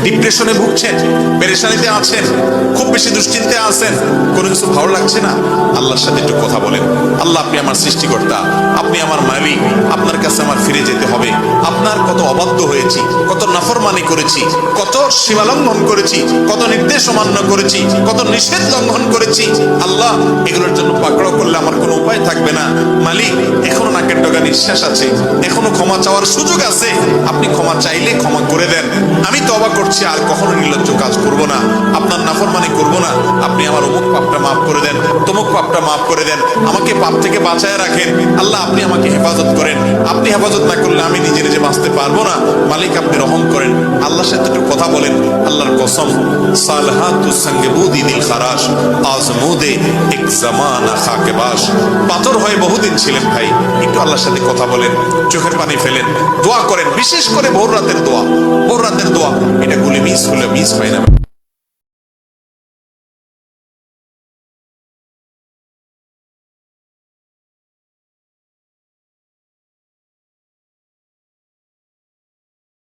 ডিপ্রেশনে ভুগছেন, পেরেশানিতে আছেন, খুব বেশি দুশ্চিন্তায় আছেন, কোনো কিছু ভালো লাগছে না, আল্লাহর সাথে একটু কথা বলেন। আল্লাহ, আপনি আমার সৃষ্টিকর্তা, আপনি আমার মালিক, আপনার কাছে আমার ফিরে যেতে হবে। আপনার কত অবাধ্য হয়েছি, কত নাফরমানি করেছি, কত সীমালঙ্ঘন করেছি, কত নির্দেশ অমান্য করেছি, কত নিষেধ লঙ্ঘন করেছি। আল্লাহ, এগুলোর জন্য পাকড়াও করলে আমার কোনো উপায় থাকবে না। মালিক, এখনো নাকের ডগা নিঃশ্বাস আছে, এখনো ক্ষমা চাওয়ার সুযোগ আছে। আপনি ক্ষমা চাইলে ক্ষমা করে দেন। আমি তওবা করছি, আর কখনো নির্লজ্জ কাজ করব না, আপনার নাফরমানি করব না। আপনি আমার অমুক পাপটা মাফ করে দেন, তমুক পাপটা মাফ করে দেন, আমাকে পাপ থেকে বাঁচায় রাখেন। আল্লাহ, আপনি আমাকে হেফাজত করেন। আপনি হেফাজত না করলে আমি নিজে নিজে বাঁচতে পারবো না। মালিক, আপনি রহম করেন। আল্লাহর সাথে একটু কথা বলেন। আল্লাহর কসম, সালহাতুস সঙ্গে বুদি দিল খারাস, আজমুদে এক জামানা খাকে বাস। পাথর হয়ে বহুদিন ছিলেন ভাই, একটু আল্লাহর সাথে কথা বলেন, চোখের পানি ফেলেন, দোয়া করেন। বিশেষ করে ভোর রাতের দোয়া, ভোর রাতের দোয়া, এটা গুলি মিস হলে মিস হয় না।